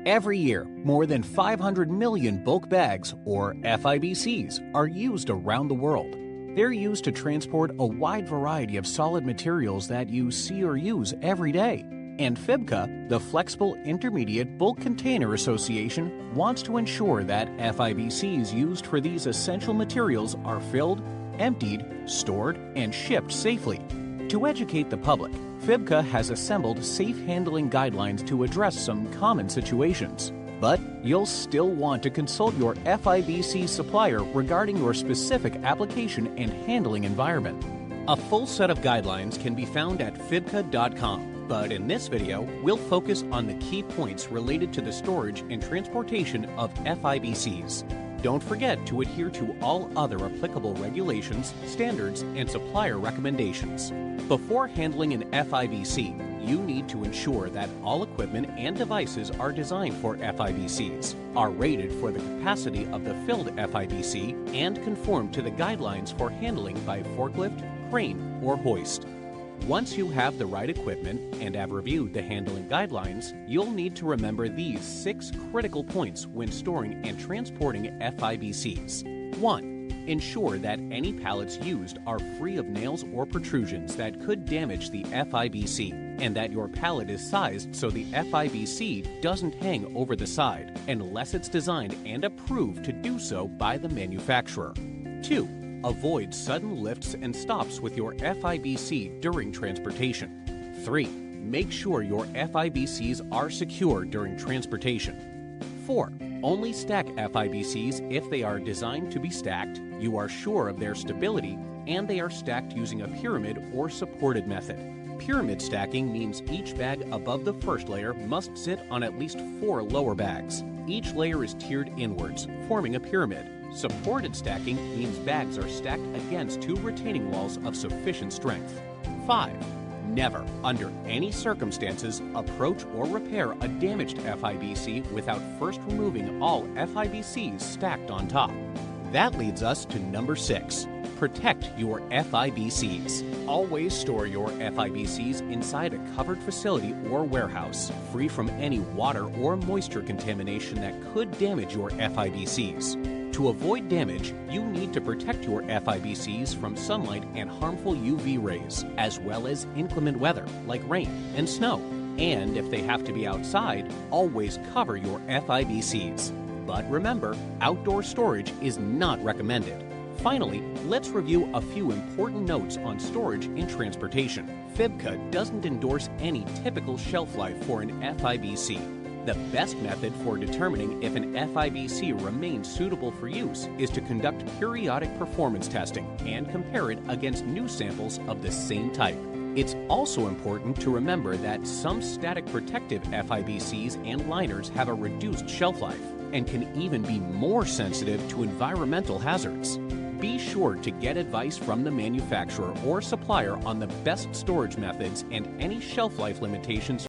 Every year, more than 500 million bulk bags, or FIBCs, are used around the world. They're used to transport a wide variety of solid materials that you see or use every day. And FIBC, the Flexible Intermediate Bulk Container Association, wants to ensure that FIBCs used for these essential materials are filled, emptied, stored, and shipped safely. To educate the public, FIBC has assembled safe handling guidelines to address some common situations. But you'll still want to consult your FIBC supplier regarding your specific application and handling environment. A full set of guidelines can be found at fibc.com, but in this video, we'll focus on the key points related to the storage and transportation of FIBCs. Don't forget to adhere to all other applicable regulations, standards, and supplier recommendations. Before handling an FIBC, you need to ensure that all equipment and devices are designed for FIBCs, are rated for the capacity of the filled FIBC, and conform to the guidelines for handling by forklift, crane, or hoist. Once you have the right equipment and have reviewed the handling guidelines, you'll need to remember these 6 critical points when storing and transporting FIBCs. 1. Ensure that any pallets used are free of nails or protrusions that could damage the FIBC, and that your pallet is sized so the FIBC doesn't hang over the side, unless it's designed and approved to do so by the manufacturer. 2. Avoid sudden lifts and stops with your FIBC during transportation. 3. Make sure your FIBCs are secure during transportation. 4. Only stack FIBCs if they are designed to be stacked, you are sure of their stability, and they are stacked using a pyramid or supported method. Pyramid stacking means each bag above the first layer must sit on at least 4 lower bags. Each layer is tiered inwards, forming a pyramid. Supported stacking means bags are stacked against 2 retaining walls of sufficient strength. 5. Never, under any circumstances, approach or repair a damaged FIBC without first removing all FIBCs stacked on top. That leads us to number 6. Protect your FIBCs. Always store your FIBCs inside a covered facility or warehouse, free from any water or moisture contamination that could damage your FIBCs. To avoid damage, you need to protect your FIBCs from sunlight and harmful UV rays, as well as inclement weather like rain and snow. And if they have to be outside, always cover your FIBCs. But remember, outdoor storage is not recommended. Finally, let's review a few important notes on storage and transportation. FIBC doesn't endorse any typical shelf life for an FIBC. The best method for determining if an FIBC remains suitable for use is to conduct periodic performance testing and compare it against new samples of the same type. It's also important to remember that some static protective FIBCs and liners have a reduced shelf life and can even be more sensitive to environmental hazards. Be sure to get advice from the manufacturer or supplier on the best storage methods and any shelf life limitations